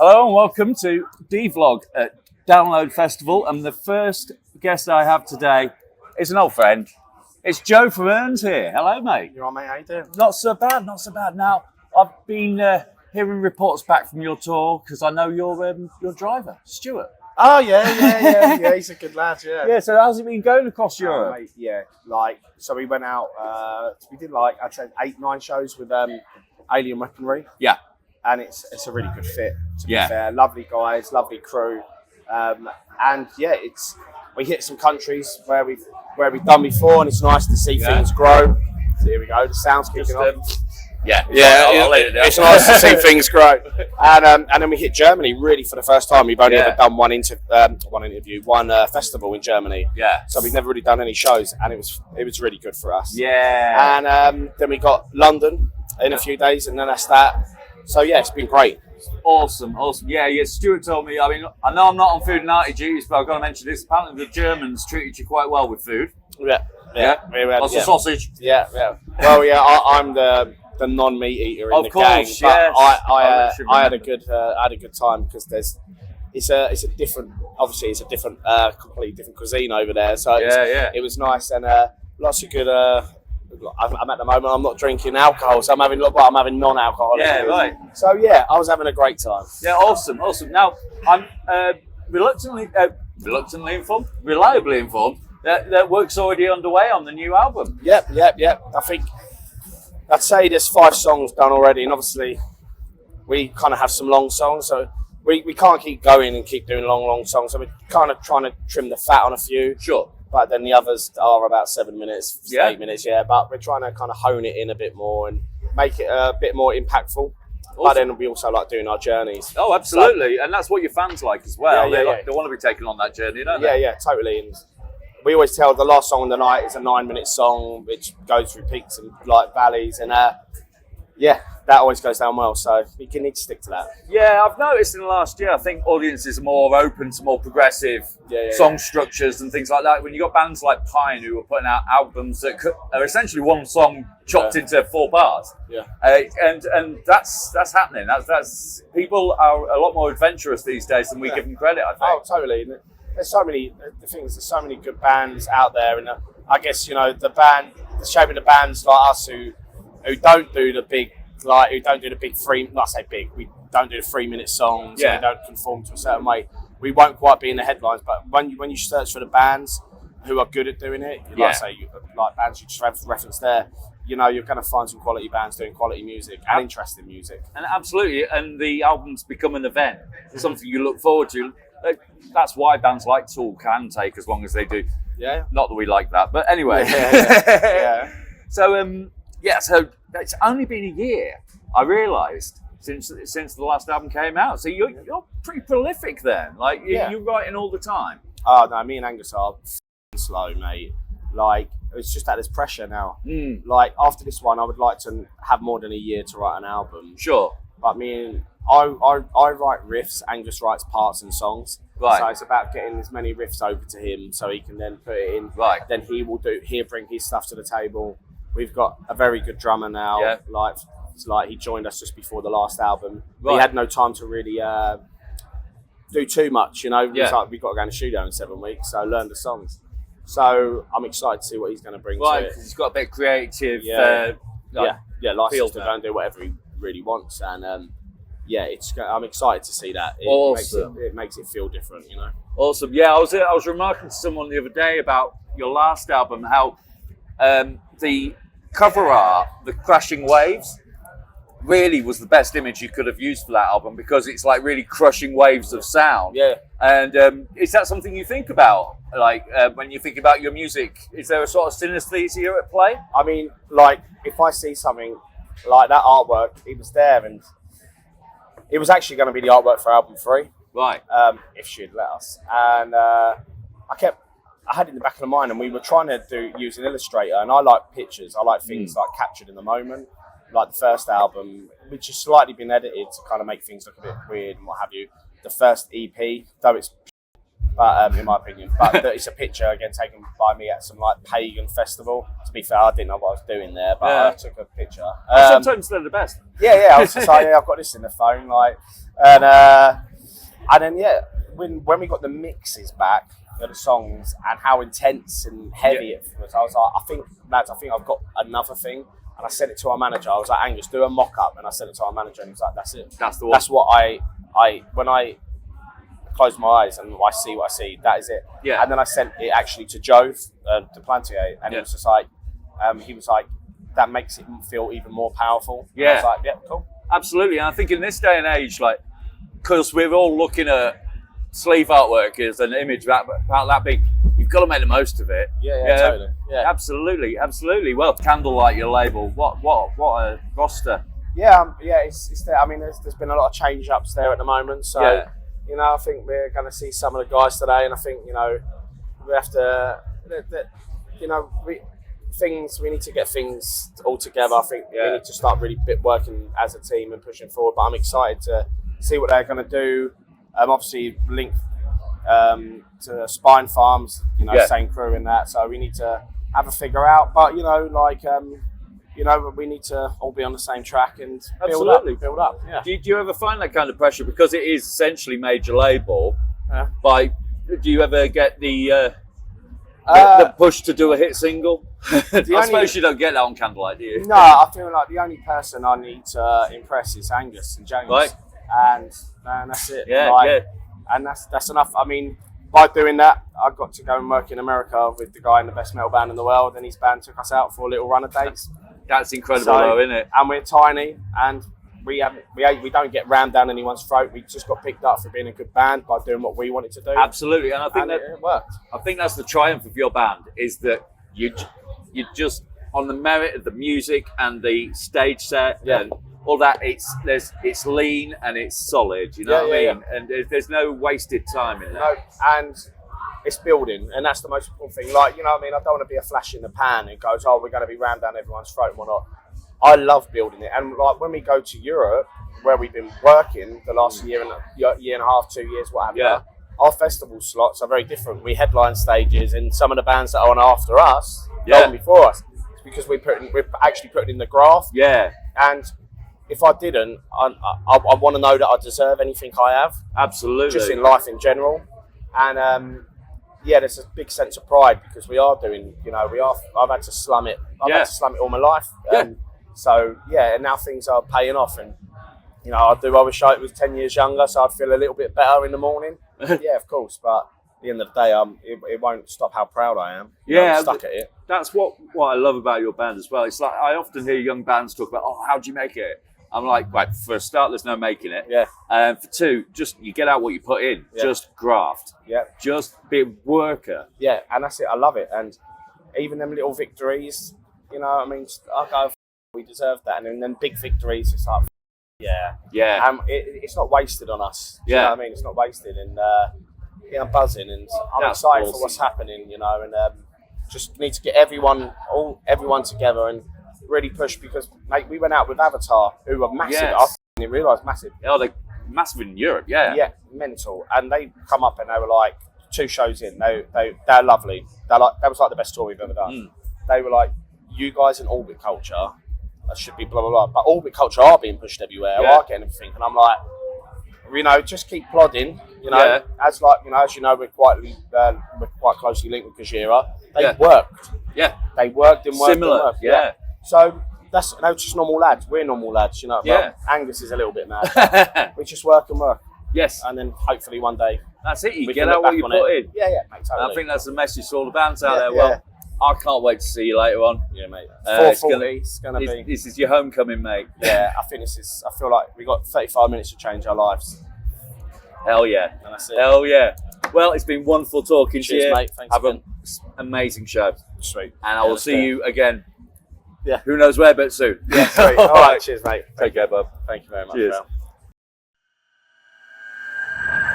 Hello and welcome to Devlog at Download Festival. And the first guest I have today is an old friend. It's Joe from Urne's here. Hello, mate. You all right, mate? How you doing? Not so bad, not so bad. Now, I've been hearing reports back from your tour because I know your driver, Stuart. Oh, yeah. He's a good lad, yeah. Yeah, so how's it been going across Europe? Mate, yeah, so we went out, we did I'd say 8-9 shows with Alien Weaponry. Yeah. And it's a really good fit, to be Yeah. fair. Lovely guys, lovely crew. And yeah, we hit some countries where we've done before, and it's nice to see things grow. So here we go, the sound's kicking off. I'll let it down. It's nice to see things grow. And then we hit Germany really for the first time. We've only ever done one festival in Germany. Yeah. So we've never really done any shows, and it was really good for us. Yeah. And then we got London in a few days, and then that's that. So yeah, it's been great. Awesome. Yeah, Stuart told me, I mean, I know I'm not on food and arty duties, but I've got to mention this. Apparently the Germans treated you quite well with food. Yeah. Lots of sausage. Yeah. Well, yeah, I'm the non-meat eater in the gang, but I had a good time because it's a different completely different cuisine over there. So it was nice, and lots of good. I'm at the moment, I'm not drinking alcohol, so I'm having non-alcoholic. Yeah, right. So yeah, I was having a great time. Yeah, awesome. Now I'm reliably informed that work's already underway on the new album. Yep. I think I'd say there's 5 songs done already, and obviously we kind of have some long songs, so we can't keep going and keep doing long songs. So we're kind of trying to trim the fat on a few. Sure. But then the others are about 7 minutes, 8 minutes, but we're trying to kind of hone it in a bit more and make it a bit more impactful. Awesome. But then we also like doing our journeys. Oh, absolutely. And that's what your fans like as well. They want to be taken on that journey, don't they? Yeah, totally. And we always tell the last song of the night is a 9-minute song, which goes through peaks and valleys. And that always goes down well. So we need to stick to that. Yeah, I've noticed in the last year, I think audiences are more open to more progressive song structures and things like that. When you got bands like Pine who are putting out albums that are essentially one song chopped into 4 parts. Yeah. And that's happening. That's people are a lot more adventurous these days than we give them credit, I think. Oh, totally. There's so many good bands out there, and I guess the shape of the bands like us who don't do the big. We don't do the 3-minute songs. Yeah. And we don't conform to a certain way. We won't quite be in the headlines, but when you search for the bands who are good at doing it, like bands you just have reference there, you're going to find some quality bands doing quality music and interesting music. And absolutely, and the albums become an event. It's something you look forward to. That's why bands like Tool can take as long as they do. Yeah. Not that we like that, but anyway. Yeah. So it's only been a year, I realised, since the last album came out. So you're pretty prolific then. Like you're writing all the time. Oh no, me and Angus are slow, mate. Like it's just that there's pressure now. Like after this one, I would like to have more than a year to write an album. Sure. But I write riffs. Angus writes parts and songs. Right. So it's about getting as many riffs over to him so he can then put it in. Right. Then he'll bring his stuff to the table. We've got a very good drummer now. Yeah. Like he joined us just before the last album. Right. He had no time to really do too much, Yeah. We've got to go in the studio in 7 weeks, so learn the songs. So I'm excited to see what he's going to bring to it. Because he's got a bit creative. License to go and do whatever he really wants, and I'm excited to see that. It makes it feel different, Awesome. Yeah, I was remarking to someone the other day about your last album, how the cover art, the crashing waves, really was the best image you could have used for that album because it's like really crushing waves of sound. Yeah. And is that something you think about? Like when you think about your music, is there a sort of synesthesia at play? I mean, like if I see something like that artwork, it was there, and it was actually going to be the artwork for album 3. Right. If she'd let us. And I had it in the back of the mind, and we were trying to use an illustrator, and I like pictures. I like things like captured in the moment, like the first album, which has slightly been edited to kind of make things look a bit weird and what have you. The first EP, though it's But in my opinion, but it's a picture again taken by me at some like pagan festival. To be fair, I didn't know what I was doing there, but I took a picture. Sometimes they're the best. Yeah. I was just like, I've got this in the phone, like, and then when we got the mixes back for the songs and how intense and heavy it was, I was like, I think I've got another thing. And I sent it to our manager. I was like, Angus, do a mock-up. And I sent it to our manager, and he was like, that's it. That's the one. That's what when I close my eyes and I see what I see, that is it. Yeah. And then I sent it actually to Joe, to Plantier, and he was just like, that makes it feel even more powerful. Yeah. And I was like, yeah, cool. Absolutely. And I think in this day and age, like, because we're all looking at sleeve artwork as an image about that big, you've got to make the most of it. Yeah, totally. Yeah. Absolutely. Well, Candlelight, your label, what a roster. Yeah, it's there. I mean, there's been a lot of change ups there at the moment. So, I think we're going to see some of the guys today, and I think, we have to, we need to get things all together. I think we need to start really working as a team and pushing forward. But I'm excited to see what they're going to do. Obviously, link to Spine Farms, same crew in that. So we need to have a figure out. But we need to all be on the same track and build up. Yeah. Do you ever find that kind of pressure, because it is essentially major label? Do you ever get the push to do a hit single? I suppose you don't get that on Candlelight, do you? No, I feel like the only person I need to impress is Angus and James, right. and that's it. Yeah. And that's enough. I mean, by doing that, I got to go and work in America with the guy in the best metal band in the world, and his band took us out for a little run of dates. That's incredible, though, isn't it? And we're tiny, and we don't get rammed down anyone's throat. We just got picked up for being a good band by doing what we wanted to do. Absolutely, and I think it worked. I think that's the triumph of your band, is that you just, on the merit of the music and the stage set and all that, it's lean and it's solid. You know what I mean? Yeah. And there's no wasted time in that. No, and it's building, and that's the most important thing. Like, I don't want to be a flash in the pan and goes, we're going to be rammed down everyone's throat and whatnot. I love building it, and like when we go to Europe, where we've been working the last year and a half, 2 years, what have you, our festival slots are very different. We headline stages, and some of the bands that are on after us, go on before us, it's because we're actually putting in the graft. Yeah, and if I didn't, I want to know that I deserve anything I have. Absolutely, just in life in general, and there's a big sense of pride because we are doing. I've had to slum it. I've had to slum it all my life. So and now things are paying off, and I wish I was 10 years younger, so I'd feel a little bit better in the morning. Yeah, of course, but at the end of the day, it won't stop how proud I am. I'm stuck at it. That's what I love about your band as well. It's like, I often hear young bands talk about, how do you make it? I'm like, right, for a start, there's no making it. Yeah. And for two, just you get out what you put in. Yeah. Just graft. Yeah. Just be a worker. Yeah, and that's it. I love it. And even them little victories, I go, we deserve that. And then big victories, it's like, yeah. It's not wasted on us. Do you know what I mean? It's not wasted. And I'm buzzing, and I'm excited for what's happening, and just need to get everyone together and really push, because we went out with Avatar, who were massive. I didn't realise massive. Oh, they're massive in Europe, yeah, mental. And they come up and they were like 2 shows in. They're lovely. That was like the best tour we've ever done. They were like, you guys in Orbit Culture, that should be blah blah blah. But Orbit Culture are being pushed everywhere. Are getting everything, and I'm like, just keep plodding. As we're quite closely linked with Gajira. They worked. Yeah, they worked and worked. Similar. And worked. Yeah. So they're just normal lads. We're normal lads, Well, Angus is a little bit mad. We just work and work. Yes. And then hopefully one day. That's it. You get out what you put in. Yeah, mate, totally. I think that's the message to all the bands out there. Well, I can't wait to see you later on. Yeah, mate. 4:40. It's gonna be. This is your homecoming, mate. Yeah, I feel like we got 35 minutes to change our lives. Hell yeah. And that's it. Hell yeah. Well, it's been wonderful talking to you. Mate. Thanks. Have an amazing show. Sweet. And I will see you again. Yeah. Who knows where, but soon. Yeah, sweet. All right. Cheers, mate. Take care, bub. Thank you very much. Cheers. Pal.